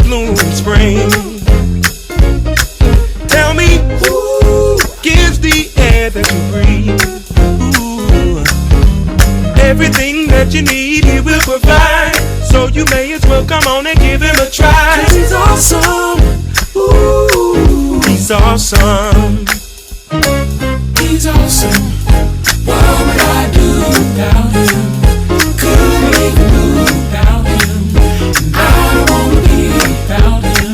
bloom in spring. Tell me who gives the air that you breathe. Ooh. Everything that you need he will provide, so you may as well come on and give him a try. 'Cause he's awesome. Ooh, he's awesome. He's awesome. What would I do without him? Couldn't make a move without him. I don't wanna be without him.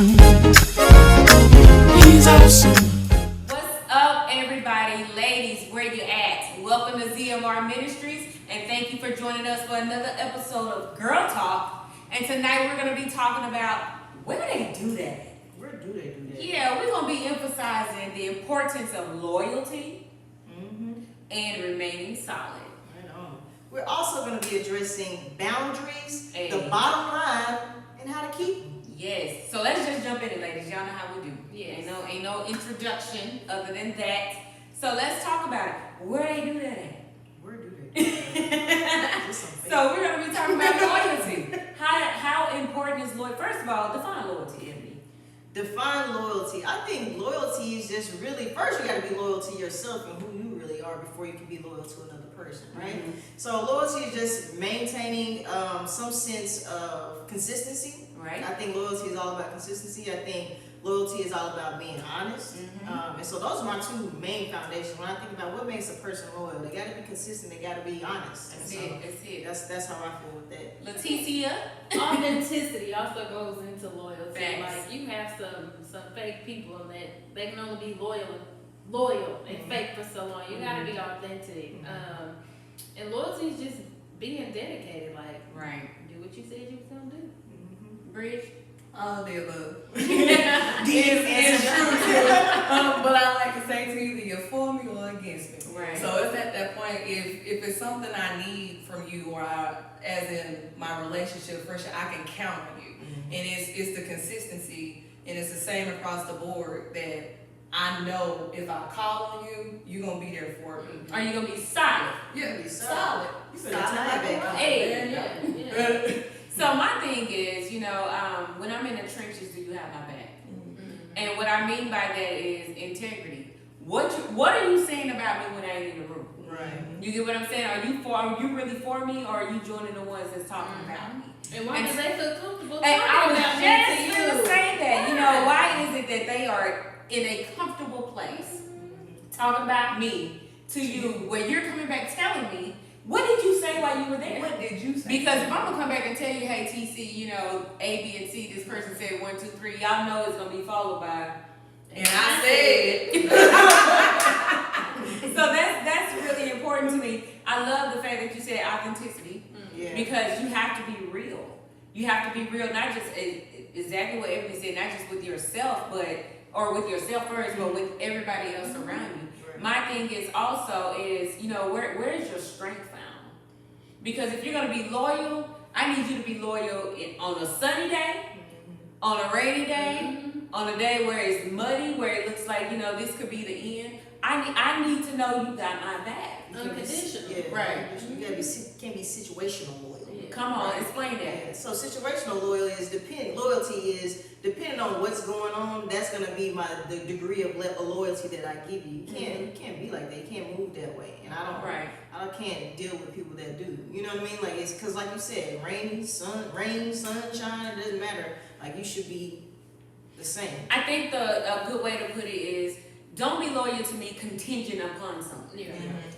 He's awesome. What's up, everybody? Ladies, where you at? Welcome to ZMR Ministries, and thank you for joining us for another episode of Girl Talk. And tonight we're going to be talking about where they do that. Where do they do that? Yeah, we're going to be emphasizing the importance of loyalty and remaining solid. Right on. We're also going to be addressing boundaries, Hey. the bottom line, and how to keep them. Yes. So let's just jump in it, ladies. Y'all know how we do. Yes. Ain't no introduction other than that. So let's talk about it. Where they do that at? Where do they do that? So we're going to be talking about loyalty. How important is loyalty? First of all, define loyalty, Ebony. Define loyalty. I think loyalty is just really, first you got to be loyal to yourself and who you really are before you can be loyal to another person, right? Mm-hmm. So loyalty is just maintaining some sense of consistency. Right. I think loyalty is all about consistency. I think loyalty is all about being honest. And so those are my two main foundations. When I think about what makes a person loyal, they got to be consistent. They got to be honest. That's And it. That's how I feel with that. Leticia. Authenticity also goes into loyalty. Facts. Like you have some fake people that they can only be loyal and fake for so long. You gotta be authentic. And loyalty is just being dedicated. Like Right. do what you said you was gonna do. Bridget. All of the above. It's true. But I like to say to you, either you're for me or against me. Right. So it's at that point, if it's something I need from you, or as in my relationship, first I can count on you. And it's the consistency, and it's the same across the board, that I know if I call on you, you're gonna be there for me. Are you gonna be solid? Yeah, Be solid. You better tie it back. Hey. Yeah. So my thing is, when I'm in the trenches, do you have my back? And what I mean by that is integrity. What are you saying about me when I ain't in the room? Right. You get what I'm saying? Are you really for me, or are you joining the ones that's talking about me? And why do they feel comfortable And I talking was about just me to going to you? say that. Why is it that they are in a comfortable place talking about me to you, where you're coming back telling me, what did you say while you were there? What did you say? Because if I'm going to come back and tell you, hey, TC, A, B, and C, this person said 1, 2, 3, y'all know it's going to be followed by... And I said So that's really important to me. I love the fact that you said authenticity, Yeah. because you have to be real. You have to be real, not just exactly what Ebony said, not just with yourself, or with yourself first, but with everybody else around you. Right. My thing is also where is your strength found? Because if you're gonna be loyal, I need you to be loyal on a sunny day, on a rainy day, on a day where it's muddy, where it looks like this could be the end. I need to know you got my back. Unconditional. Yeah. Right. You gotta can't be situational loyal. Come on, explain that. Yeah. So situational loyalty is depending on what's going on. That's gonna be the degree of loyalty that I give you. You can't be like that. You can't move that way. And I can't deal with people that do. You know what I mean? Like, it's because, like you said, rain, sunshine, it doesn't matter. Like, you should be the same. I think a good way to put it is, don't be loyal to me contingent upon something. Yeah.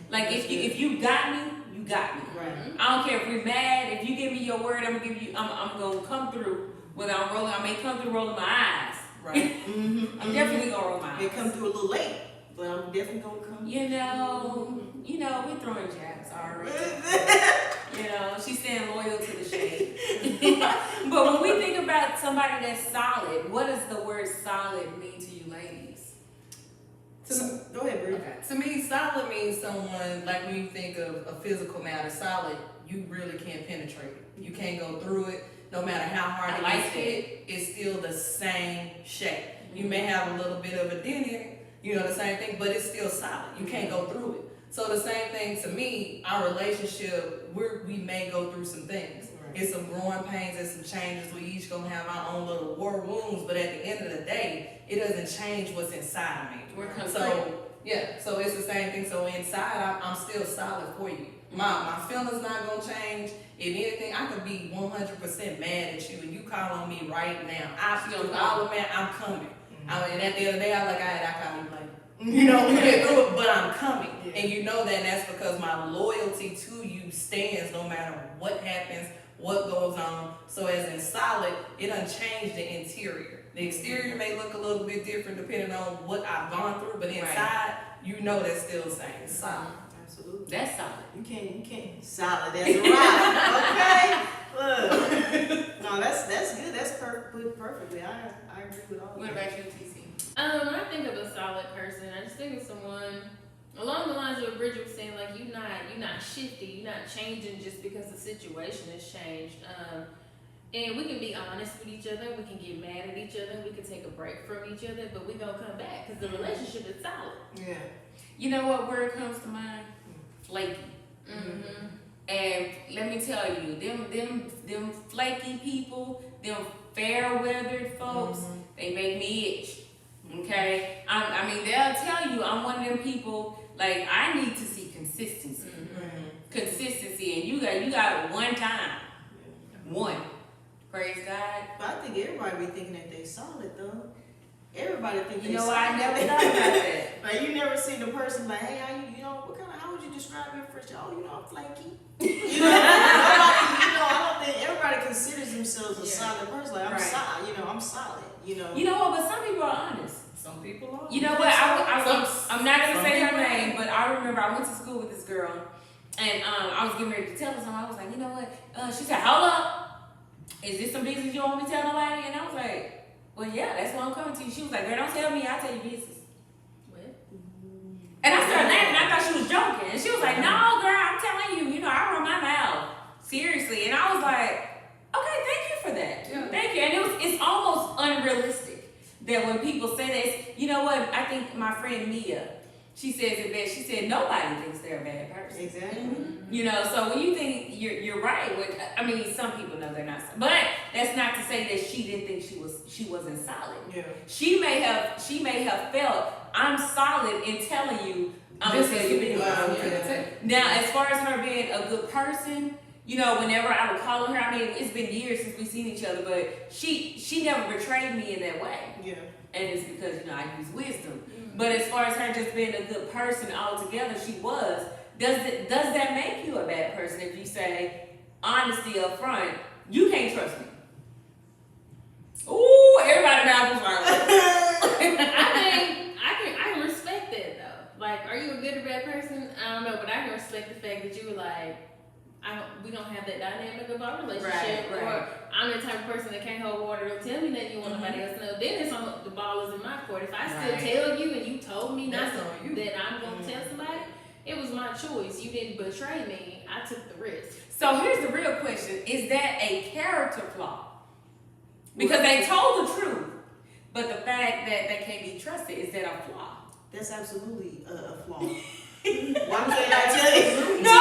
Like, if you got me, you got me. Right. I don't care if we're mad. If you give me your word, I'm gonna come through. Whether I may come through rolling my eyes. right. I'm definitely gonna roll my eyes. May come through a little late, but I'm definitely gonna come. We're throwing jabs already. She's staying loyal to the shade. But when we think about somebody that's solid, what does the word solid mean to you, ladies? Go ahead, Bridget. Okay. To me, solid means someone, like when you think of a physical matter, solid, you really can't penetrate it. You can't go through it. No matter how hard I it like gets hit, it's still the same shape. You may have a little bit of a dent in it, the same thing, but it's still solid. You can't go through it. So the same thing to me, our relationship, we may go through some things, It's some growing pains and some changes. We each gonna have our own little war wounds, but at the end of the day, it doesn't change what's inside of me. So it's the same thing. So inside, I'm still solid for you. My feelings not gonna change. If anything, I could be 100% mad at you, and you call on me right now. I feel all man, I'm coming. And at the end of the day, I'm like, I call you later. You know, we get through it, but I'm coming. Yeah. And you know that, and that's because my loyalty to you stands no matter what happens, what goes on. So as in solid, it doesn't change the interior. The exterior may look a little bit different depending on what I've gone through, but inside, you know that's still the same. It's solid. Absolutely. That's solid. You can't. Solid as a rock. Okay? Look. No, that's good. That's perfectly. I agree with all of that. What about you, TC? When I think of a solid person, I just think of someone along the lines of what Bridget was saying, like you're not shifty, you're not changing just because the situation has changed. And we can be honest with each other, we can get mad at each other, we can take a break from each other, but we gonna come back because the relationship is solid. Yeah. You know what word comes to mind? Flaky. Mm-hmm. And let me tell you, them flaky people, them fair weathered folks, they make me itch. Okay, I mean they'll tell you I'm one of them people. Like I need to see consistency, consistency, and you got one time, one. Praise God. But I think everybody be thinking that they solid though. Everybody think they You know, solid. I never thought about that. Like you never seen the person like, hey, how would you describe your friendship? Oh, I'm flaky. I don't think everybody considers themselves a solid person. Like I'm solid. I'm solid. You know what? But some people are honest. Some people are. You know what? I'm not gonna say her name, but I remember I went to school with this girl, and I was getting ready to tell her something. I was like, you know what? She said, hold up, is this some business you don't want me to tell nobody? And I was like, well, yeah, that's why I'm coming to you. She was like, girl, don't tell me, I'll tell you business. What? And I started laughing. I thought she was joking, and she was like, no, girl, I'm telling you. I run my mouth seriously, and I was like, okay, thank you for that. Yeah. Thank you. And it's almost unrealistic. That when people say this, you know what? I think my friend Mia, she says it best. She said nobody thinks they're a bad person. Exactly. Mm-hmm. So when you think you're right. I mean, some people know they're not, but that's not to say that she didn't think she wasn't solid. Yeah. She may have felt I'm solid in telling you I'm gonna tell you. Now, as far as her being a good person. Whenever I would call on her, I mean, it's been years since we've seen each other, but she never betrayed me in that way. Yeah. And it's because, I use wisdom. Mm-hmm. But as far as her just being a good person altogether, she was. Does that make you a bad person if you say honesty up front, you can't trust me? Ooh, everybody mouth was like I can respect that though. Like, are you a good or bad person? I don't know, but I can respect the fact that you were like, we don't have that dynamic of our relationship, right. Or I'm the type of person that can't hold water. Don't tell me that you want nobody else to know. Then it's on the ball is in my court. If I still tell you and you told me not to, that I'm gonna tell somebody, it was my choice. You didn't betray me. I took the risk. So here's the real question: is that a character flaw? Because they told the truth, but the fact that they can't be trusted, is that a flaw? That's absolutely a flaw. Why can't I tell you? No.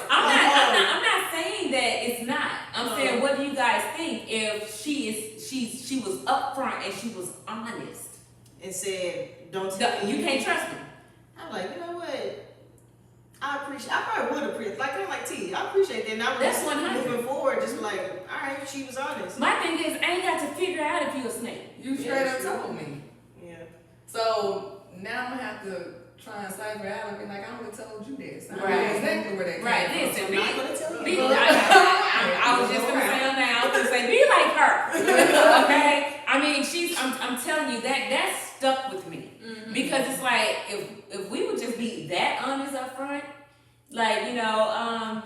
I'm not saying that it's not. I'm saying, what do you guys think if she was upfront and she was honest and said, "Don't tell me you can't trust me"? I'm like, you know what? I probably would appreciate. Like I'm like T. I appreciate that. And I'm that's 100. Moving forward, just like, all right, she was honest. My thing is, I ain't got to figure out if you a snake. You straight up told me. Yeah. So now I'm gonna have to try and cipher out and be like, I only told you this. I know exactly where that came from. Listen, I'm not gonna tell you. I was just gonna say on that. I was gonna say, be like her. Okay? I mean, I'm telling you that stuck with me. Mm-hmm. Because it's like, if we would just be that honest up front, like,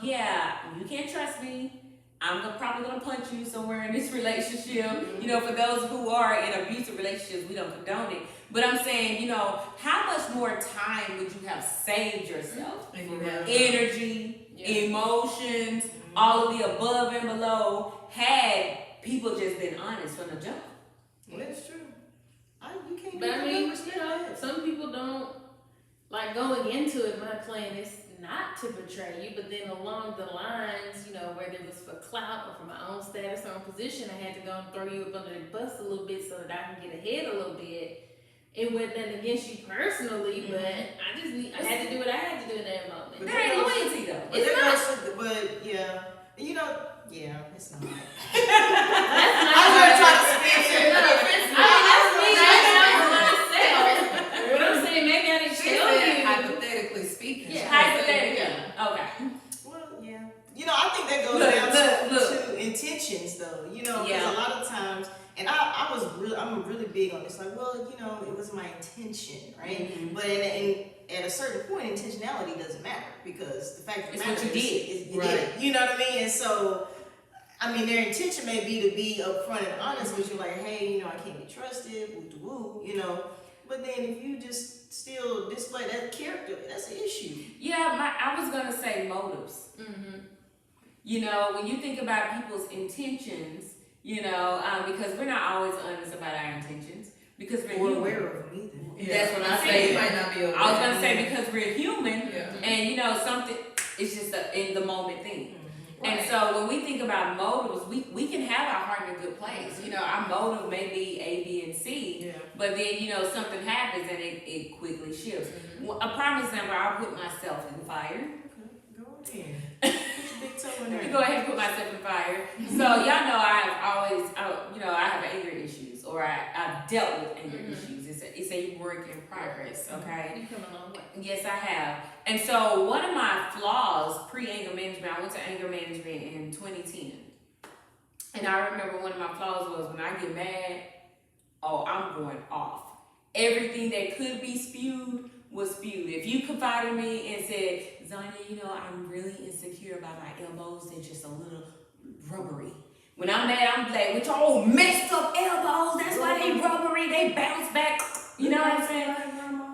yeah, you can't trust me. I'm probably gonna punch you somewhere in this relationship. Mm-hmm. For those who are in abusive relationships, we don't condone it. But I'm saying, how much more time would you have saved yourself? Energy, emotions, all of the above and below, had people just been honest from the jump. Well, that's true. But I mean, some people don't, like, going into it, my plan is not to betray you, but then along the lines, you know, whether it was for clout or for my own status or position, I had to go and throw you up under the bus a little bit so that I can get ahead a little bit. It wasn't nothing against you personally, but I had to do what I had to do in that moment. But that ain't loyalty though. But It's not. But yeah, you know, yeah, it's not. That's not I was gonna try to speak it. No, that's me. That's myself. What I'm saying, maybe I didn't She tell said you. hypothetically speaking. Yeah. Hypothetically. Okay. Well, yeah. You know, I think that goes down to intentions, though. You know, because a lot of times, and I'm really big on this. Like, well, you know, it was my intention, right? Mm-hmm. But at a certain point, intentionality doesn't matter because the fact of the It's matter what you is you did. did it. You know what I mean? And so, I mean, their intention may be to be upfront and honest with you, like, hey, you know, I can't be trusted, woo, you know. But then if you just still display that character, that's an issue. Yeah, I was gonna say motives. Mm-hmm. You know, when you think about people's intentions, you know, because we're not always honest about our intentions because we're Or human. aware of them either. Yeah. That's what I'm You saying. might not be aware. I was gonna say because we're human, Yeah. and you know, something. It's just a in the moment thing. Right. And so when we think about motives, we can have our heart in a good place. You know, our motive may be A, B, and C, Yeah. but then, you know, something happens and it quickly shifts. Well, a prime example, I'll put myself in the fire. Go ahead. Put your big toe in Let me there. go ahead and put myself in fire. So y'all know I have anger issues, or I've dealt with anger issues. It's a work in progress, okay? You come a long way. Yes, I have. And so one of my flaws pre-anger management, I went to anger management in 2010. And I remember one of my flaws was when I get mad, I'm going off. Everything that could be spewed was spewed. If you confided in me and said, Zanya, you know, I'm really insecure about my elbows, they're just a little rubbery. When I'm mad, I'm like, with your old messed up elbows, that's why they rubbery, they bounce back. You know what I'm saying?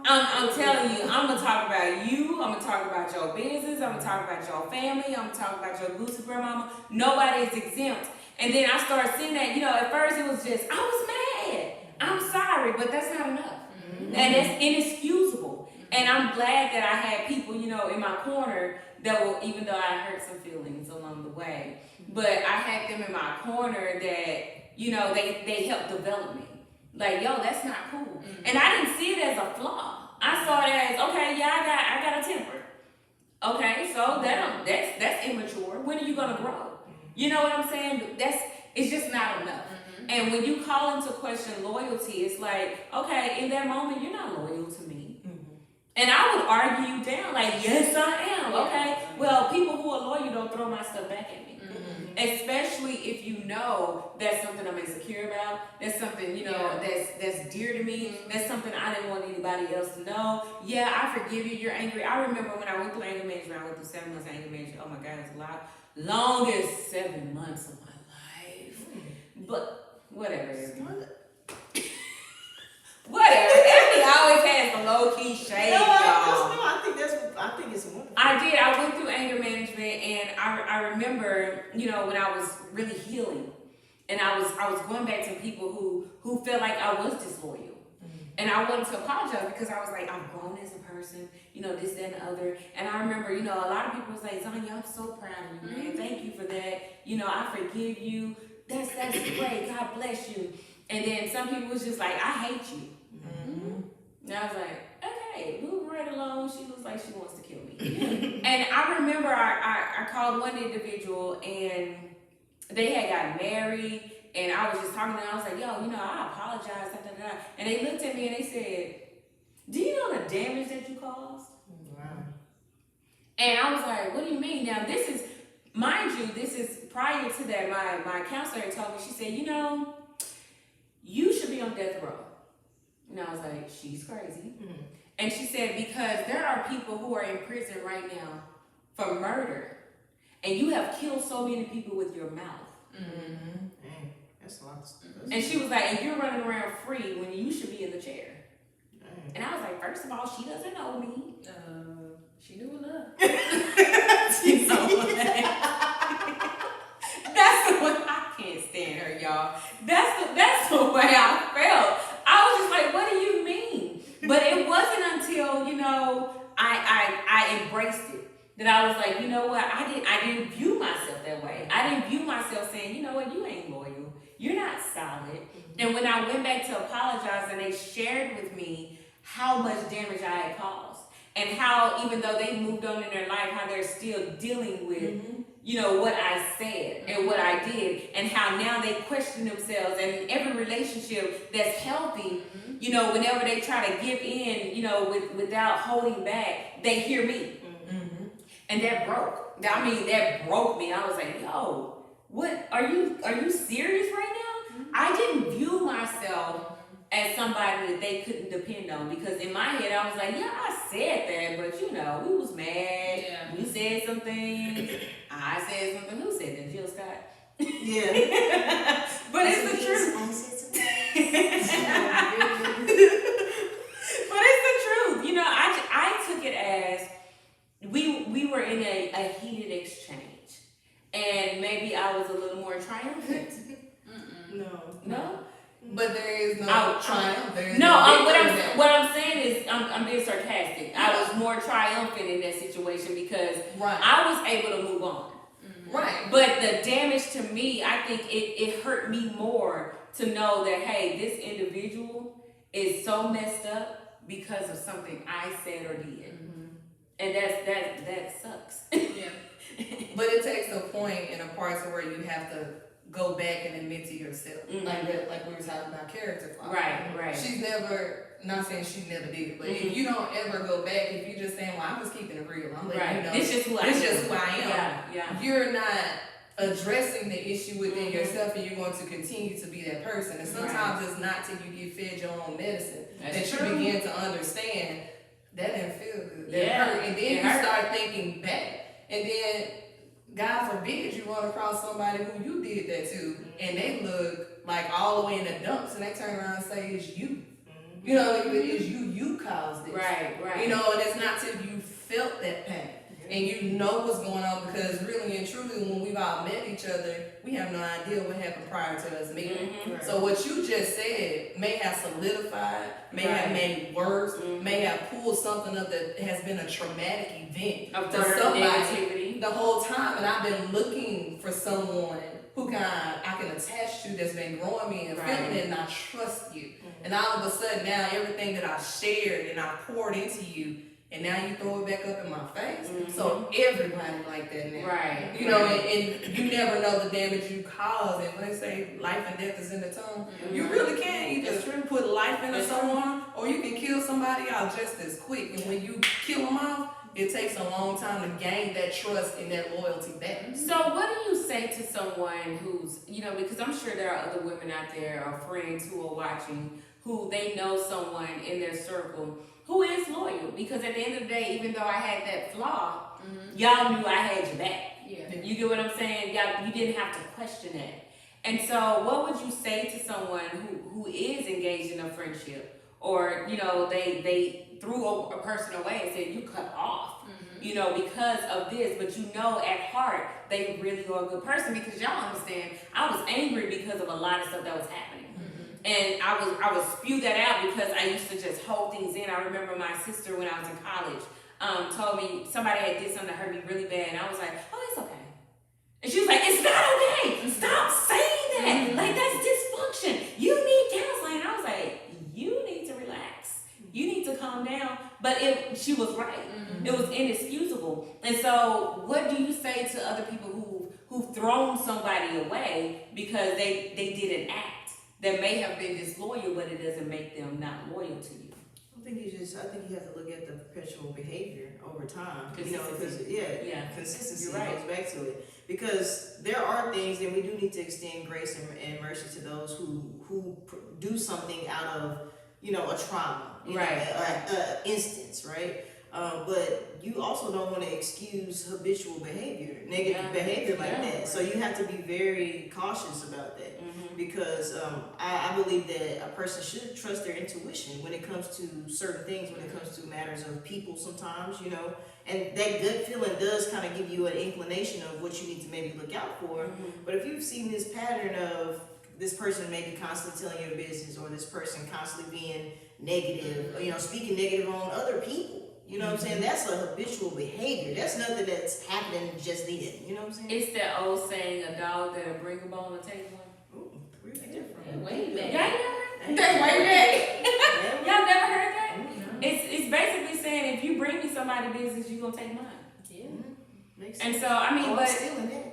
I'm telling you, I'm going to talk about you. I'm going to talk about your business. I'm going to talk about your family. I'm going to talk about your Gucci grandmama. Nobody is exempt. And then I started seeing that, you know, at first it was just, I was mad. I'm sorry, but that's not enough. And that's inexcusable. And I'm glad that I had people, you know, in my corner that will, even though I hurt some feelings along the way, but I had them in my corner that, you know, they helped develop me. Like, yo, that's not cool. And I didn't see it as a flaw. I saw it as, okay, yeah, I got a temper. Okay, so that's immature. When are you gonna grow? You know what I'm saying? It's just not enough. And when you call into question loyalty, it's like, okay, in that moment, you're not loyal to me. And I would argue you down, like, yes, I am. Okay, well, people who are loyal don't throw my stuff back at me. Especially if you know that's something I'm insecure about, that's something, you know, that's dear to me, that's something I didn't want anybody else to know. Yeah, I forgive you, you're angry. I remember when I went through anger management, I went through 7 months of anger management. Oh my God, it was a lot. Longest 7 months of my life. But whatever. Whatever. Ebony always has the low-key shade, y'all. I think it's wonderful. I did. I went through anger management, and I remember, you know, when I was really healing, and I was going back to people who felt like I was disloyal, and I wanted to apologize because I was like, I'm grown as a person, you know, this, that, and the other. And I remember, you know, a lot of people was like, Zanya, I'm so proud of you, man. Thank you for that. You know, I forgive you. That's great. God bless you. And then some people was just like, I hate you. And I was like, okay, moving right along. She looks like she wants to kill me. And I remember I called one individual and they had gotten married, and I was just talking to them. I was like, yo, you know, I apologize. Da, da, da. And they looked at me and they said, do you know the damage that you caused? Wow. And I was like, what do you mean? Now, this is, mind you, this is prior to that, my counselor told me, she said, you know, you should be on death row. And I was like, she's crazy. And she said, because there are people who are in prison right now for murder, and you have killed so many people with your mouth. Dang, that's a lot. And she was like, and you're running around free when you should be in the chair. Dang. And I was like, first of all, she doesn't know me. She knew enough. She's so That's the way I can't stand her, y'all. That's the way I felt. I was just like, what do you mean? But it wasn't until, you know, I embraced it. that I was like, you know what, I didn't view myself that way. I didn't view myself saying, you know what, you ain't loyal. You're not solid. And when I went back to apologize and they shared with me how much damage I had caused and how even though they moved on in their life, how they're still dealing with, you know, what I said and what I did and how now they question themselves, and every relationship that's healthy, you know, whenever they try to give in, you know, without holding back, they hear me. And that broke. I mean, that broke me. I was like, yo, what, are you serious right now? I didn't view myself as somebody that they couldn't depend on, because in my head I was like, yeah, I said that, but you know, we was mad. Yeah. We said some things. I said something. Who said that? Jill Scott? Yeah. But it's the truth. I said something. But it's the truth. You know, I took it as we were in a heated exchange, and maybe I was a little more triumphant. No. But there is no triumph. What I'm saying is I'm being sarcastic. I was more triumphant in that situation because I was able to move on. Right. But the damage to me, I think it hurt me more to know that, hey, this individual is so messed up because of something I said or did. And that sucks. Yeah. But it takes a point in a part to where you have to go back and admit to yourself. Like we were talking about character flaws. Right. She's never, not saying she never did it, but if you don't ever go back, if you just saying, well, I'm just keeping it real, I'm letting you know. This is who I am. Yeah. You're not addressing the issue within yourself, and you're going to continue to be that person. And sometimes it's not till you get fed your own medicine that you begin to understand that didn't feel good. That hurt. And then you start thinking back. And then, God forbid, you run across somebody who you did that to, and they look like all the way in the dumps, and they turn around and say, it's you. You know, it's you caused this. Right. You know, and it's not till you felt that pain. And you know what's going on, because really and truly, when we've all met each other, we have no idea what happened prior to us meeting. So what you just said may have solidified, may have made it worse, may have pulled something up that has been a traumatic event to somebody the whole time. And I've been looking for someone who I can attach to, that's been growing me and feeling it, and I trust you. And all of a sudden now everything that I shared and I poured into you, and now you throw it back up in my face. So everybody like that now. Right. You know, and you never know the damage you cause. And when they say life and death is in the tongue, you really can either put life into someone, or you can kill somebody out just as quick. And when you kill them off, it takes a long time to gain that trust and that loyalty back. So what do you say to someone who's, you know, because I'm sure there are other women out there or friends who are watching who they know someone in their circle who is loyal, because at the end of the day, even though I had that flaw, y'all knew I had your back. Yeah. You get what I'm saying? Y'all, you didn't have to question that. And so what would you say to someone who is engaged in a friendship, or, you know, they threw a person away and said, you cut off, you know, because of this, but you know at heart they really are a good person, because y'all understand, I was angry because of a lot of stuff that was happening. And I would spew that out because I used to just hold things in. I remember my sister, when I was in college, told me somebody had did something that hurt me really bad. And I was like, oh, it's okay. And she was like, it's not okay. Stop saying that. Like, that's dysfunction. You need counseling. And I was like, you need to relax. You need to calm down. But she was right. It was inexcusable. And so what do you say to other people who've thrown somebody away because they did an act that may have been disloyal, but it doesn't make them not loyal to you? I think you have to look at the perpetual behavior over time. Consistency. Consistency You're right. goes back to it. Because there are things, and we do need to extend grace and mercy to those who do something out of, you know, a trauma, instance, right? But you also don't want to excuse habitual behavior, negative behavior like that. So you have to be very cautious about that. Because I believe that a person should trust their intuition when it comes to certain things, when it comes to matters of people sometimes, you know, and that gut feeling does kind of give you an inclination of what you need to maybe look out for. But if you've seen this pattern of this person maybe constantly telling your business, or this person constantly being negative, you know, speaking negative on other people, You know what I'm saying? That's a habitual behavior. That's nothing that's happening just then. You know what I'm saying? It's that old saying, a dog that'll bring a bone will take one. Ooh, where's that from? Way back. Yeah, That's way back. y'all never heard that? Mm-hmm. It's basically saying if you bring me somebody's business, you gonna take mine. Yeah. Makes And sense. so I mean, I'm but stealing that.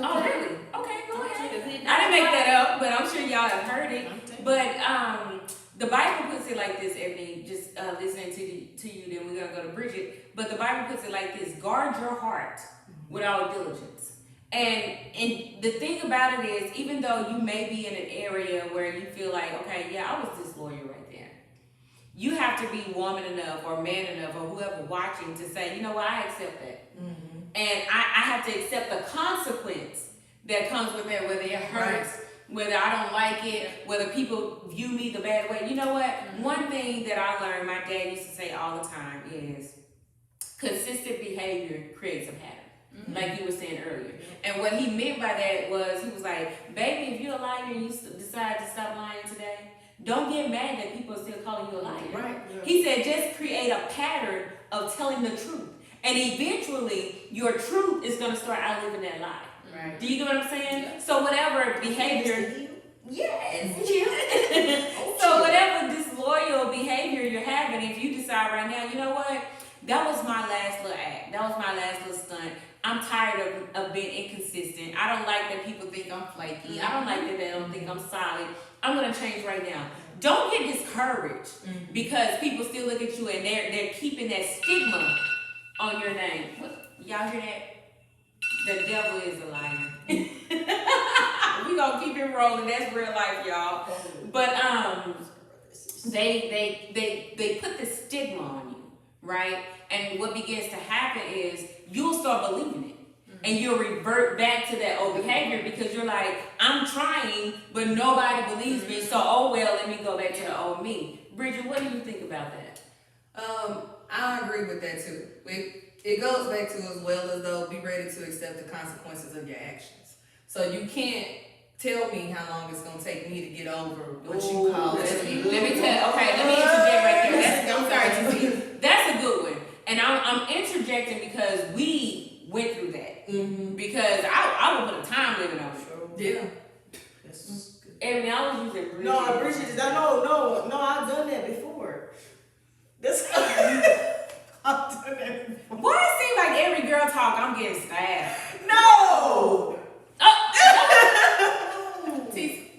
oh really? Okay, go ahead. Because it- I didn't make that up, but I'm sure y'all have heard it. I'm taking But the Bible puts it like this, Ebony. Just listening to you, then we're gonna go to Bridget. But the Bible puts it like this: guard your heart with all diligence. And the thing about it is, even though you may be in an area where you feel like, okay, yeah, I was disloyal right there, you have to be woman enough or man enough or whoever watching to say, you know what, I accept that. Mm-hmm. And I have to accept the consequence that comes with that, whether it hurts, whether I don't like it, whether people view me the bad way. You know what? One thing that I learned, my dad used to say all the time is consistent behavior creates a pattern. Like you were saying earlier. And what he meant by that was, he was like, baby, if you're a liar and you decide to stop lying today, don't get mad that people are still calling you a liar. Right. He said, just create a pattern of telling the truth. And eventually, your truth is going to start outliving that lie. Right. Do you get what I'm saying? Yeah. So whatever behavior... Yes. So whatever disloyal behavior you're having, if you decide right now, you know what? That was my last little act. That was my last little stunt. I'm tired of being inconsistent. I don't like that people think I'm flaky. I don't like that they don't think I'm solid. I'm going to change right now. Don't get discouraged because people still look at you and they're keeping that stigma on your name. Y'all hear that? The devil is a liar. We gonna keep it rolling. That's real life, y'all. But they put the stigma on you, right? And what begins to happen is you'll start believing it. And you'll revert back to that old behavior because you're like, I'm trying, but nobody believes me. So, oh well, let me go back to the old me. Bridget, what do you think about that? I agree with that too. It goes back to as well as though be ready to accept the consequences of your actions. So you can't tell me how long it's gonna take me to get over what you call let me interject right there. I'm sorry, Tizzy. That's a good one. And I'm interjecting because we went through that. Because I would put a time limit on it. Yeah. Ebony, I was using Bridget. No, Bridget, no, I've done that before. That's I've done that before. Why it seems like every girl talk, I'm getting stabbed? No!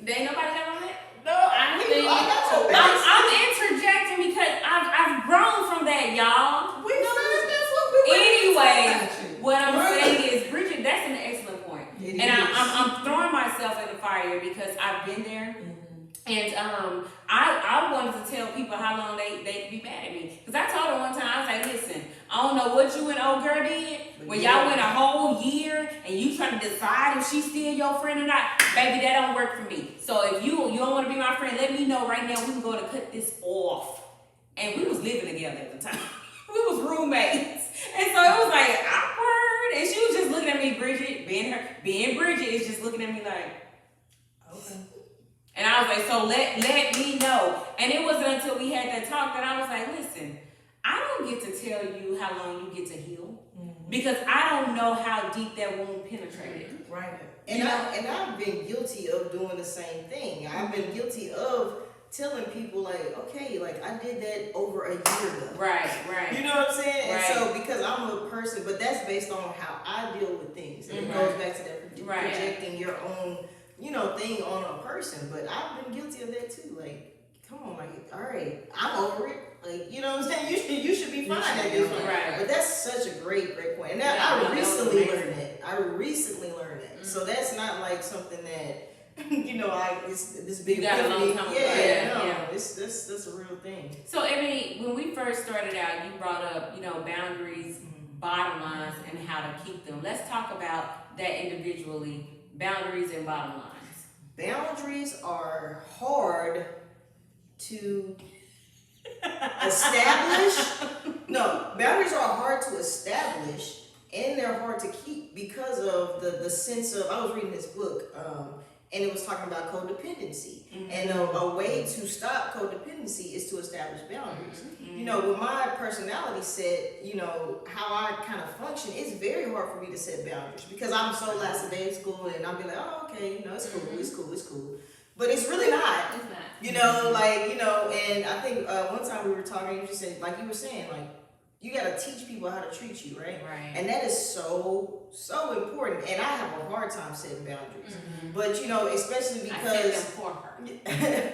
There ain't nobody got on that? No, I got your back. I'm interjecting because I've grown from that, y'all. Anyway, what I'm saying is, Bridget, that's an excellent point. And I'm throwing myself in the fire because I've been there. And I wanted to tell people how long they could be mad at me. Because I told her one time, I was like, listen, I don't know what you and old girl did. When y'all went a whole year and you trying to decide if she's still your friend or not, baby, that don't work for me. So if you don't want to be my friend, let me know right now. We can go to cut this off. And we was living together at the time. We was roommates. And so it was like awkward. And she was just looking at me, Bridget, being Bridget is just looking at me like, okay. And I was like, so let me know. And it wasn't until we had that talk that I was like, listen, I don't get to tell you how long you get to heal. Because I don't know how deep that wound penetrated. Right. And I've been guilty of doing the same thing. I've been guilty of telling people like, okay, like I did that over a year ago. Right. You know what I'm saying? Right. And so because I'm a person, but that's based on how I deal with things. And it goes back to that projecting your own, thing on a person. But I've been guilty of that too. Like, come on, like, all right, I'm over it. Like, you know what I'm saying? You should be fine at this point. Right. But that's such a great point. And I recently learned that. So that's not like something that this big epiphany. That's a real thing. So Ebony, when we first started out, you brought up, boundaries, bottom lines, and how to keep them. Let's talk about that individually, boundaries and bottom lines. Boundaries are hard to establish. No, boundaries are hard to establish and they're hard to keep because of the sense of, I was reading this book, and it was talking about codependency. And a way to stop codependency is to establish boundaries. You know, with my personality set, you know, how I kind of function, it's very hard for me to set boundaries because I'm so lackadaisical, and I'll be like, oh, okay, you know, it's cool. But it's really not. It's not. You know, like, you know, and I think one time we were talking, you just said, like you were saying, like, you got to teach people how to treat you, right? Right. And that is so important. And I have a hard time setting boundaries. But, you know, especially because... I set them for her.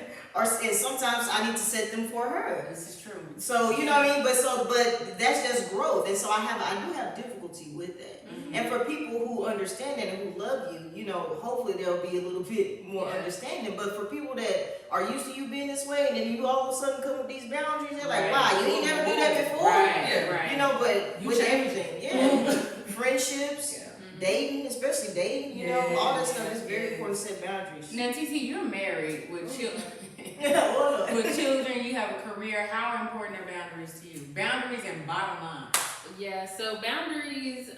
and sometimes I need to set them for her. This is true. So, you know what I mean? But that's just growth. And so I do have difficulty with that. And for people who understand that and who love you, you know, hopefully they'll be a little bit more understanding. But for people that are used to you being this way, and then you all of a sudden come with these boundaries, they're like, wow, you ain't never do that before? Right. You know, but with everything, friendships, dating, especially dating, you know, all that stuff is very important to set boundaries. Now, TT, you're married with children. With children, you have a career. How important are boundaries to you? Boundaries and bottom line. Yeah, so boundaries,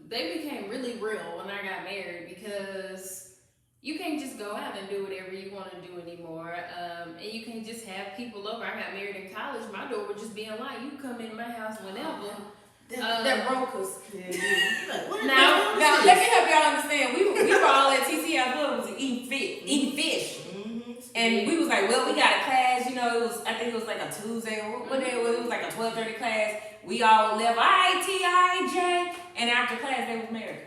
they became really real when I got married because you can't just go out and do whatever you want to do anymore. And you can't just have people over. I got married in college. My door would just be unlocked. You come into my house whenever. That broke us. Now, let me help y'all understand. We were all at TCI Club was eating fish. And we was like, well, we got a class, you know, I think it was like a Tuesday, or what day it was, it was like a 12:30 class. We all left, ITIJ, and after class, they was married.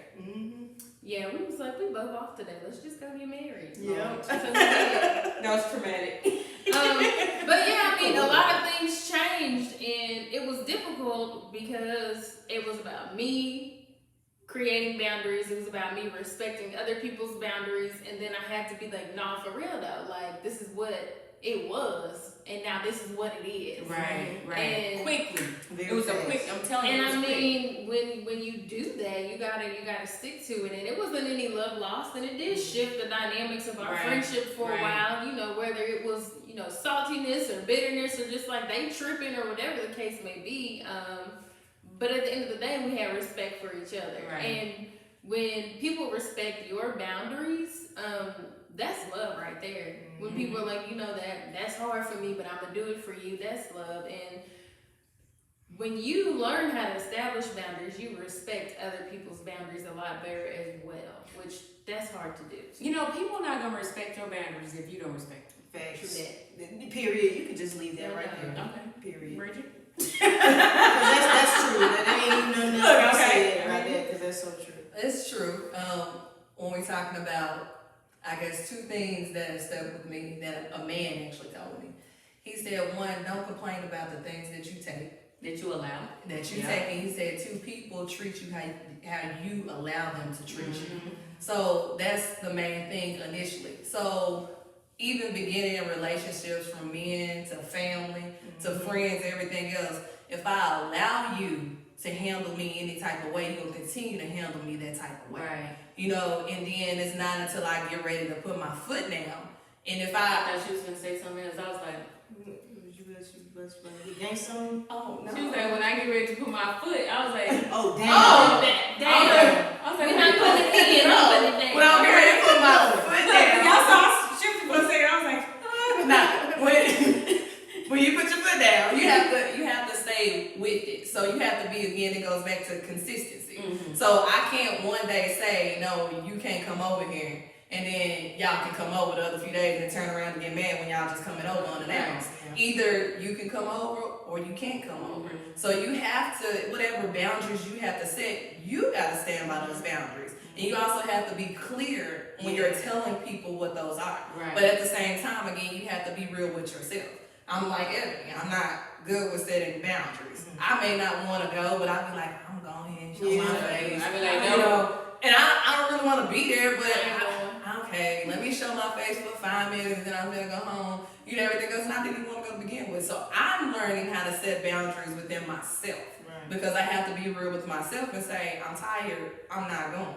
Yeah, we was like, we both off today. Let's just go get married. Yeah. That was traumatic. But yeah, I mean, a lot of things changed, and it was difficult because it was about me creating boundaries. It was about me respecting other people's boundaries, and then I had to be like, nah, for real though, like this is what it was, and now this is what it is. Right. And quickly. It was a quick, I'm telling you. And I mean, when you do that, you gotta stick to it. And it wasn't any love lost, and it did shift the dynamics of our friendship for a while, you know, whether it was, you know, saltiness or bitterness or just like they tripping or whatever the case may be. But at the end of the day, we had respect for each other. Right. And when people respect your boundaries, that's love right there. When people are like, you know, that's hard for me, but I'm going to do it for you, that's love. And when you learn how to establish boundaries, you respect other people's boundaries a lot better as well, which that's hard to do. You know, people not going to respect your boundaries if you don't respect them. Facts. Period. You can just leave that right there. Okay. Period. Bridget? That's true. That ain't even nothing else to say right there, because that's so true. It's true. When we're talking about, I guess, two things that have stuck with me that a man actually told me. He said, one, don't complain about the things that you take. That you allow. That you take. And he said, two, people treat you how you allow them to treat you. So that's the main thing initially. So even beginning in relationships from men to family to friends, everything else, if I allow you to handle me any type of way, you're going to continue to handle me that type of way. Right. You know, and then it's not until I get ready to put my foot down. And if I thought she was going to say something else. I was like, you gang something? oh, no. she was like, when I get ready to put my foot, I was like, oh, damn. I was like, we're not putting it in. When I'm getting ready to put my foot down. Y'all saw Shifty for a second. I was like, when you put your foot down, you have to stay with it. So you have to be, again, it goes back to consistency. So I can't one day say, no, you can't come over here, and then y'all can come over the other few days and turn around and get mad when y'all just coming over unannounced. Either you can come over or you can't come over. So you have to, whatever boundaries you have to set, you got to stand by those boundaries. And you also have to be clear when you're telling people what those are. Right. But at the same time, again, you have to be real with yourself. I'm like Ebony. I'm not good with setting boundaries. I may not want to go, but I'll be like, I'm going ahead and show my face. I be like, You know, and I don't really want to be there, but okay, let me show my face for 5 minutes, and then I'm gonna go home. You know, everything else, and I didn't even want to go to begin with. So I'm learning how to set boundaries within myself because I have to be real with myself and say, I'm tired, I'm not going.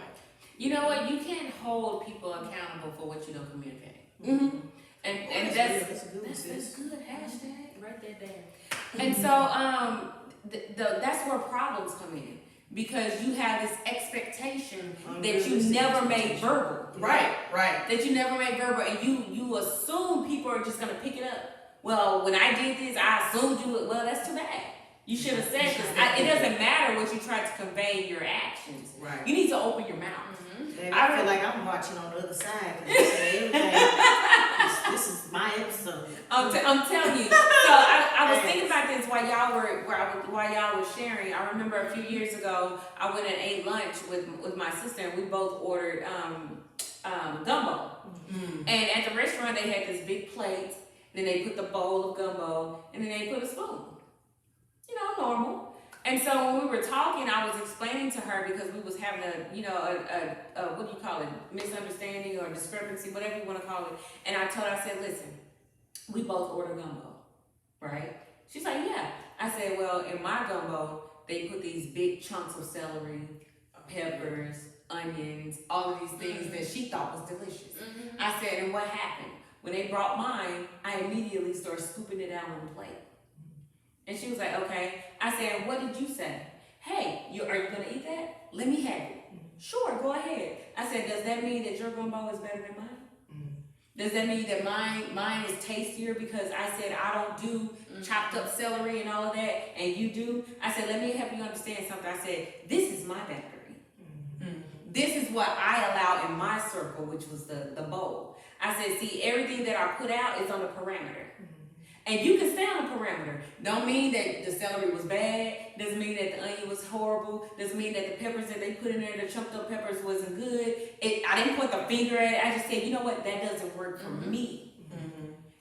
You know what? You can't hold people accountable for what you don't communicate. And That's good. That's good. Hashtag. Write that down. And so that's where problems come in. because you have this expectation that you never made verbal. Right. That you never made verbal, and you assume people are just gonna pick it up. Well, when I did this, I assumed you would. Well, that's too bad. You should have said this. It doesn't matter what you try to convey in your actions. Right. You need to open your mouth. And I feel like I'm watching on the other side. This is my episode. I'm telling you. So I was thinking about this while y'all were sharing. I remember a few years ago, I went and ate lunch with my sister, and we both ordered gumbo. And at the restaurant, they had this big plate. Then they put the bowl of gumbo, and then they put a spoon. You know, normal. And so when we were talking, I was explaining to her because we was having a what do you call it, misunderstanding or discrepancy, whatever you want to call it. And I told her, I said, listen, we both order gumbo, right? She's like, yeah. I said, well, in my gumbo, they put these big chunks of celery, peppers, onions, all of these things that she thought was delicious. I said, and what happened? When they brought mine, I immediately started scooping it out on the plate. And she was like, okay. I said, what did you say? Hey, are you going to eat that? Let me have it. Sure, go ahead. I said, does that mean that your gumbo is better than mine? Does that mean that mine is tastier because I said I don't do chopped up celery and all of that, and you do? I said, let me help you understand something. I said, this is my boundary. This is what I allow in my circle, which was the bowl. I said, see, everything that I put out is on the parameter. And you can stay on the parameter. Don't mean that the celery was bad. Doesn't mean that the onion was horrible. Doesn't mean that the peppers that they put in there, the chunked up peppers, wasn't good. I didn't point the finger at it. I just said, you know what? That doesn't work for me.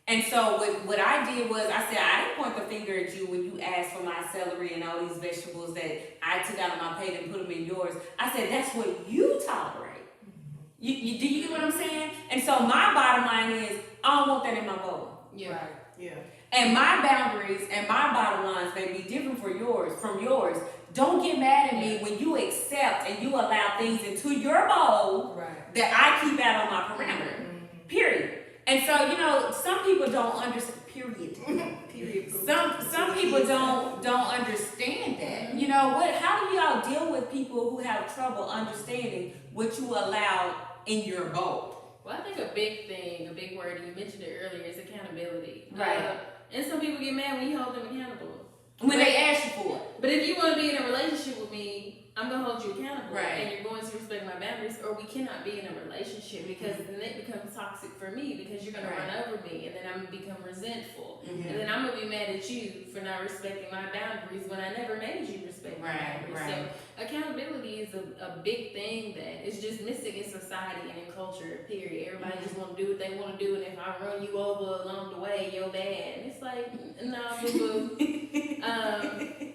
And so what I did was, I said, I didn't point the finger at you when you asked for my celery and all these vegetables that I took out of my plate and put them in yours. I said, that's what you tolerate. Do you get what I'm saying? And so my bottom line is, I don't want that in my bowl. Yeah. Right. Yeah. And my boundaries and my bottom lines may be different from yours. Don't get mad at me when you accept and you allow things into your bowl that I keep out on my parameter. Period. And so, some people don't understand. Period. Some people don't understand that. How do y'all deal with people who have trouble understanding what you allow in your bowl? Well, I think a big word, you mentioned it earlier, is accountability. Right. And some people get mad when you hold them accountable. When they ask you for it. But if you want to be in a relationship with me, I'm going to hold you accountable. Right. And you're going to respect my boundaries, or we cannot be in a relationship, because then it becomes toxic for me, because you're going to run over me, and then I'm going to become resentful. And then I'm going to be mad at you for not respecting my boundaries when I never made you respect my boundaries. Right. So accountability is a big thing that is just missing in society and in culture, period. Everybody just want to do what they want to do, and if I run you over along the way, you're bad. And it's like, no, boo-boo.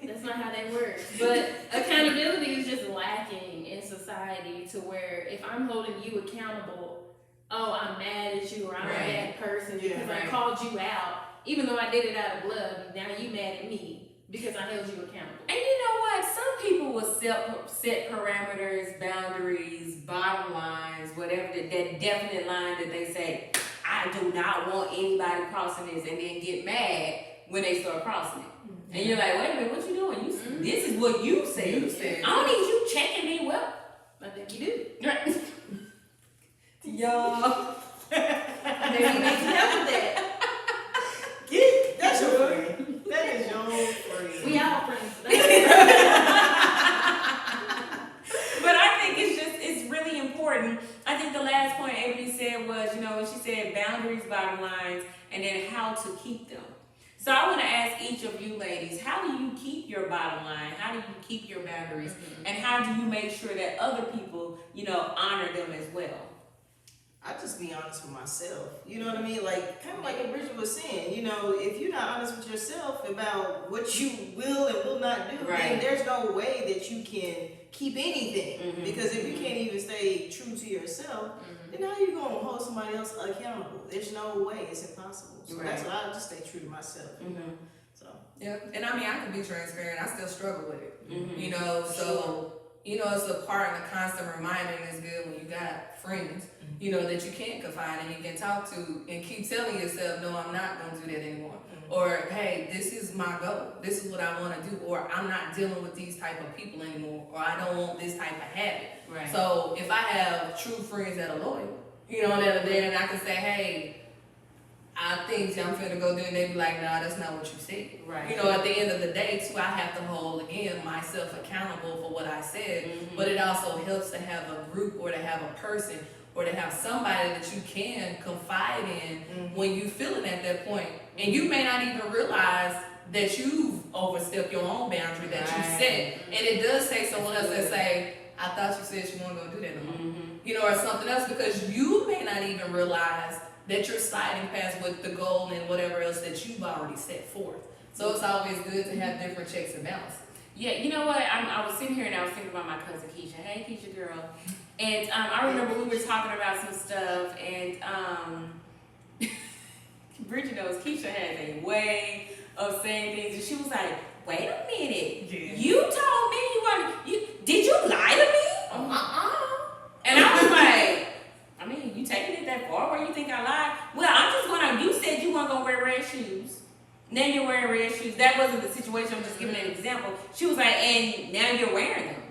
That's not how that works. But accountability is just lacking in society, to where if I'm holding you accountable, oh, I'm mad at you, or I'm a bad person because I called you out, even though I did it out of love. Now you mad at me because I held you accountable. And you know what? Some people will set parameters, boundaries, bottom lines, whatever, that definite line that they say, I do not want anybody crossing this, and then get mad when they start crossing it. And you're like, wait a minute, what you doing? This is what you said. I don't need you checking me. Well, I think you do. Y'all. Maybe you need some help with that. That's your friend. That is your friend. We all friends. But I think it's really important. I think the last point Ebony said was, when she said boundaries, bottom lines, and then how to keep them. So I want to ask each of you ladies, how do you keep your bottom line? How do you keep your boundaries? And how do you make sure that other people, honor them as well? I just be honest with myself. You know what I mean? Like, kind of like what Bridget was saying, if you're not honest with yourself about what you will and will not do, then there's no way that you can keep anything. Because if you can't even stay true to yourself, then how are you going to hold somebody else accountable? There's no way. It's impossible. So that's why I just stay true to myself. So. Yep. And I mean, I can be transparent. I still struggle with it. So you know, it's a part and a constant reminder, and it's good when you got friends, you know, that you can confide and you can talk to and keep telling yourself, no, I'm not going to do that anymore. Or, hey, this is my goal. This is what I want to do. Or I'm not dealing with these type of people anymore. Or I don't want this type of habit. Right. So if I have true friends that are loyal, you know, that are there, and I can say, hey, I think I'm finna go do, and they be like, nah, that's not what you said. Right. You know, at the end of the day, too, I have to hold, again, myself accountable for what I said. But it also helps to have a group or to have a person or to have somebody that you can confide in when you feeling at that point. And you may not even realize that you've overstepped your own boundary that you set. And it does take someone else that say, I thought you said you weren't going to do that no more. You know, or something else, because you may not even realize that you're sliding past with the goal and whatever else that you've already set forth. So it's always good to have different checks and balances. Yeah, you know what? I was sitting here and I was thinking about my cousin Keisha. Hey, Keisha girl. And I remember we were talking about some stuff, and Bridget knows Keisha has a way of saying things, and she was like, wait a minute. Yeah. You told me did you lie to me? And I was like, I mean, you taking it that far where you think I lied? Well, I'm just you said you weren't gonna wear red shoes. Now you're wearing red shoes. That wasn't the situation. I'm just giving an example. She was like, and now you're wearing them.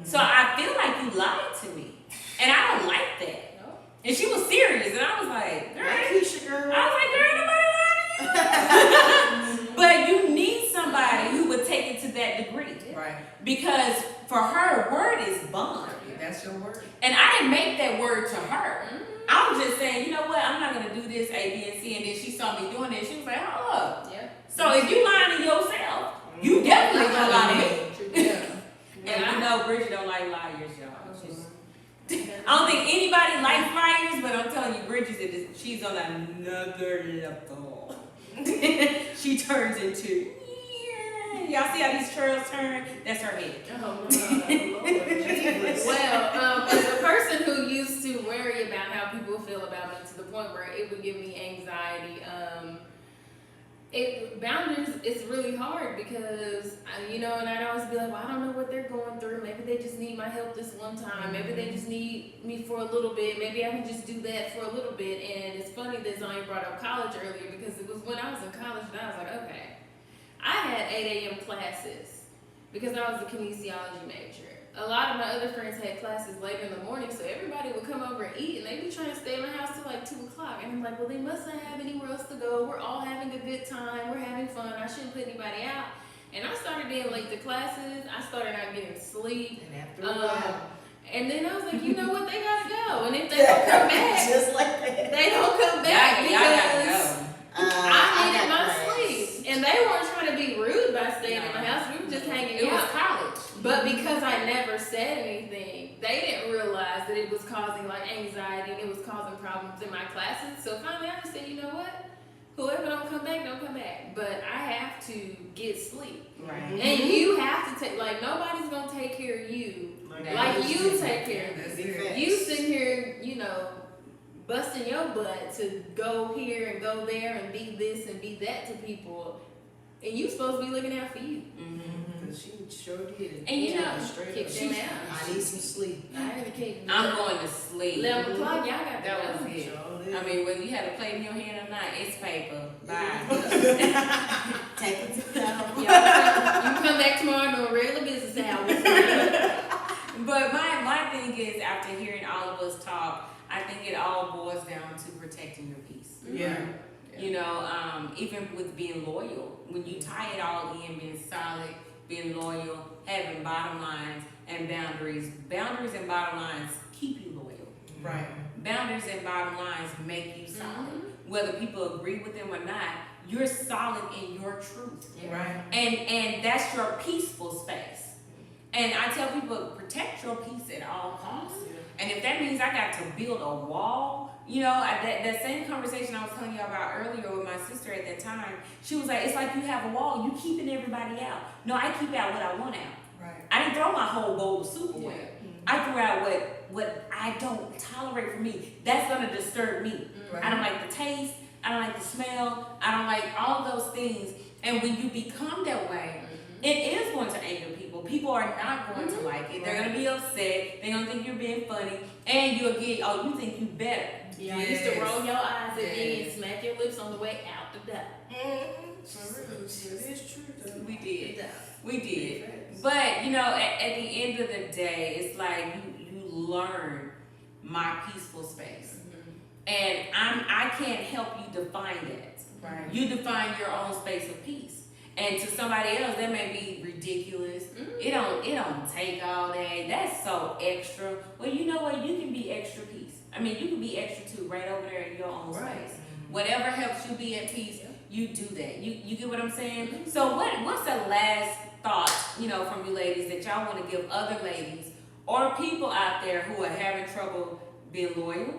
So I feel like you lied to me. And I don't like that. No. And she was serious. And I was like, girl. Keisha, girl. I was like, girl, nobody lied to you. But you need somebody who would take it to that degree. Right. Because for her, word is bond. That's your word. And I didn't make that word to her. I was just saying, you know what, I'm not going to do this, A, B, and C. And then she saw me doing it. She was like, hold up. Yeah. So if you lying to yourself, you definitely going to lie to me. Yeah. And you know Bridget don't like liars, y'all. I don't think anybody likes liars, but I'm telling you, Bridget, she's on another level. She turns into, y'all see how these churls turn? That's her head. Oh, well, as a person who used to worry about how people feel about me to the point where it would give me anxiety, boundaries is really hard because, you know, and I'd always be like, well, I don't know what they're going through. Maybe they just need my help this one time. Maybe they just need me for a little bit. Maybe I can just do that for a little bit. And it's funny that Zoe brought up college earlier because it was when I was in college and I was like, okay, I had 8 a.m. classes because I was a kinesiology major. A lot of my other friends had classes later in the morning, so everybody would come over and eat, and they'd be trying to stay in the house till like 2 o'clock. And I'm like, well, they must not have anywhere else to go. We're all having a good time. We're having fun. I shouldn't put anybody out. And I started being late to classes. I started not getting sleep. And after a while. And then I was like, you know what? They gotta go. And if they don't come back, just like that. they don't come back because I needed my sleep. And they weren't trying to be rude by staying in the house. We were just hanging out. It was college. But because I never said anything, they didn't realize that it was causing like anxiety and it was causing problems in my classes. So finally I just said, you know what? Whoever don't come back, don't come back. But I have to get sleep. Right. And you have to take, like, nobody's going to take care of you like you take care of this. You sitting here, you know, busting your butt to go here and go there and be this and be that to people. And you supposed to be looking out for you. She sure did. And you know, kick them out. I need some sleep. I'm going to sleep. 11 o'clock, y'all got that was it. I mean, whether you had a plate in your hand or not, it's paper. Bye. Take it to the home. You can come back tomorrow doing regular business hours. But my thing is, after hearing all of us talk, I think it all boils down to protecting your peace. Yeah. You know, even with being loyal, when you tie it all in, being solid, being loyal, having bottom lines and boundaries. Boundaries and bottom lines keep you loyal. Right. Boundaries and bottom lines make you solid. Whether people agree with them or not, you're solid in your truth. Right. And that's your peaceful space. And I tell people, protect your peace at all costs. And if that means I got to build a wall, you know, that same conversation I was telling you about earlier with my sister at that time, she was like, it's like you have a wall, you keeping everybody out. No, I keep out what I want out. Right. I didn't throw my whole bowl of soup away. I threw out what I don't tolerate for me. That's gonna disturb me. Right. I don't like the taste, I don't like the smell, I don't like all those things. And when you become that way, it is going to anger people People are not going to like it. They're gonna be upset. They're gonna think you're being funny, and you'll get, oh, you think you better. Yeah, you used to roll your eyes at me and smack your lips on the way out the door. For real, it is true though. We did. But you know, at the end of the day, it's like you learn my peaceful space, and I can't help you define that. Right. You define your own space of peace, and to somebody else that may be ridiculous. It don't take all that. That's so extra. Well, you know what? You can be extra peace. I mean, you can be extra too, right over there in your own space. Whatever helps you be at peace, you do that. You get what I'm saying? So what's the last thought, you know, from you ladies that y'all want to give other ladies or people out there who are having trouble being loyal,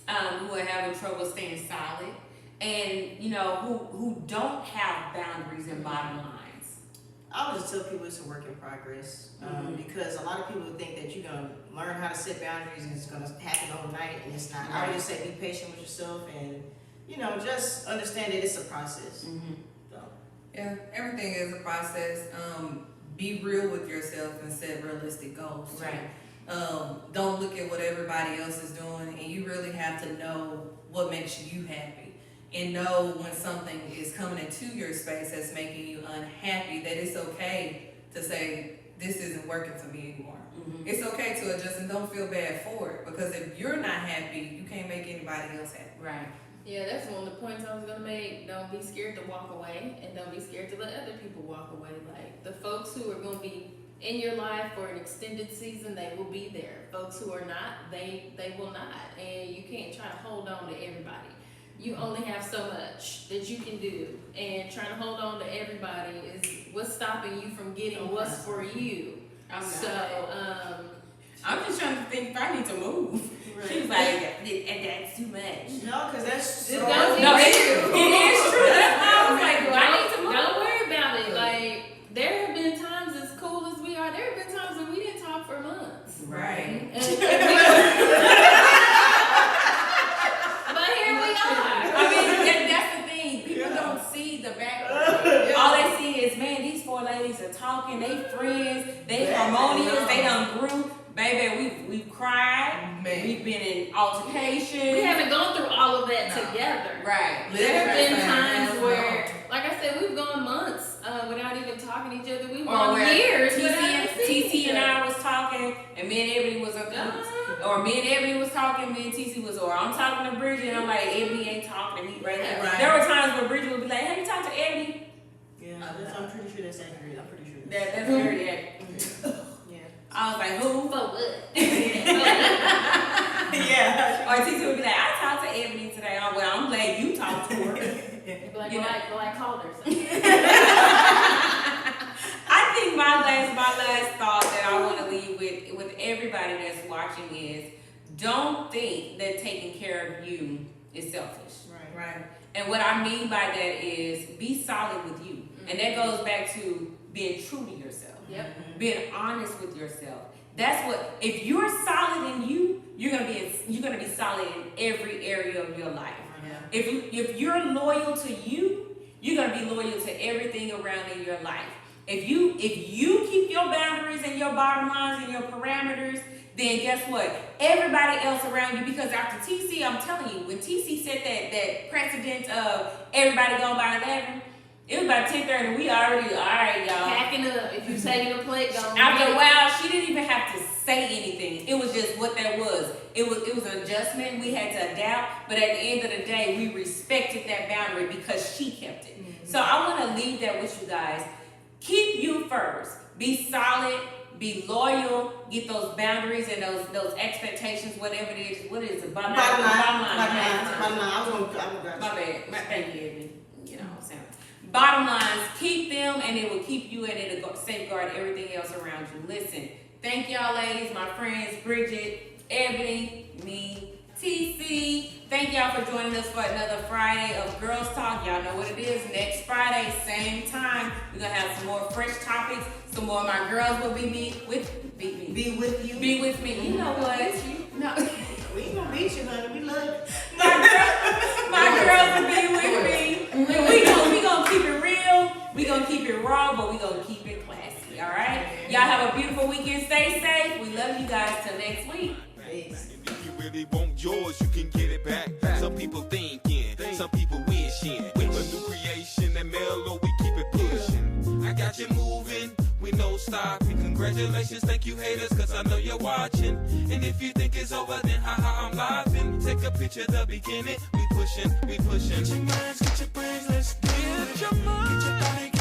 who are having trouble staying solid, and you know who don't have boundaries and bottom lines? I would just tell people it's a work in progress, because a lot of people think that you're gonna learn how to set boundaries and it's gonna happen overnight, and it's not. I would just say be patient with yourself and, you know, just understand that it's a process. So. Yeah, everything is a process. Be real with yourself and set realistic goals. Right. Don't look at what everybody else is doing, and you really have to know what makes you happy. And know when something is coming into your space that's making you unhappy, that it's okay to say, this isn't working for me anymore. It's okay to adjust and don't feel bad for it, because if you're not happy, you can't make anybody else happy. Right. Yeah, that's one of the points I was gonna make. Don't be scared to walk away, and don't be scared to let other people walk away. Like the folks who are gonna be in your life for an extended season, they will be there. Folks who are not, they will not. And you can't try to hold on to everybody. You only have so much that you can do, and trying to hold on to everybody is what's stopping you from getting what's for you. I'm just trying to think if I need to move. Right. She was like, and that's too much. No, because that's so. No, it is true. That's why I was like, well, I need to move. Don't worry about it. Like, there have been times, as cool as we are, there have been times when we didn't talk for months. Right. But here we are. I mean, that's the thing. People don't see the background. All they see is, man, these four ladies are talking. They friends. They harmonious. They done grew. Baby, we've cried. We've been in altercation. We haven't gone through all of that together. Right. There have been times where, like I said, we've gone months without even talking to each other. We've gone years TC and I was talking, and me and Ebony was or me and Ebony was talking, me and TC was, or I'm talking to Bridget, and I'm like, Ebony ain't talking to me right now. Right. There were times where Bridget would be like, have you talked to Ebony? Yeah, I'm pretty sure that's accurate. I'm pretty sure that's very accurate. I was like, who? For what? Yeah. Or TC would be like, I talked to Ebony today. Oh, well, I'm glad you talked to her. Well, I called her. I think my last thought that I want to leave with everybody that's watching is, don't think that taking care of you is selfish. Right. And what I mean by that is, be solid with you. And that goes back to being true to yourself. Yep. Being honest with yourself. That's what, if you're solid in you, you're gonna be solid in every area of your life. Yeah. If you're loyal to you, you're gonna be loyal to everything around in your life. If you keep your boundaries and your bottom lines and your parameters, then guess what? Everybody else around you, because after TC, I'm telling you, when TC set that precedent of everybody going by 11, it was about 10:30 and we already, all right, y'all. Packing up. If you taking a plate, go. After a while, she didn't even have to say anything. It was just what that was. It was an adjustment. We had to adapt. But at the end of the day, we respected that boundary because she kept it. Mm-hmm. So I want to leave that with you guys. Keep you first. Be solid. Be loyal. Get those boundaries and those expectations, whatever it is. What is it? Bottom line. I was going to grab my bad. Thank you, Ebony. You know what I'm saying? Bottom lines, keep them, and it will keep you, and it'll safeguard everything else around you. Listen, thank y'all ladies, my friends, Bridget, Ebony, me, TC. Thank y'all for joining us for another Friday of Girls Talk. Y'all know what it is. Next Friday, same time, we're going to have some more fresh topics. Some more of my girls will be with me. Be with you. Be with me. You know what? No. We ain't going to beat you, honey. We love you. My girls will be with me. We gonna keep it real. We gonna keep it raw, but we gonna keep it classy. transparency, all right? Y'all have a beautiful weekend. Stay safe. We love you guys. Till next week. Peace. If you really want yours, you can get it back. Some people thinking, some people wishing. With a new creation and mellow, we keep it pushing. I got you moving, with no stopping. Congratulations, thank you haters, cause I know you're watching. And if you think it's over, then haha, I'm laughing. Take a picture of the beginning, we pushing, we pushing. Get your minds, get your brains, let's get your mind. Get your body,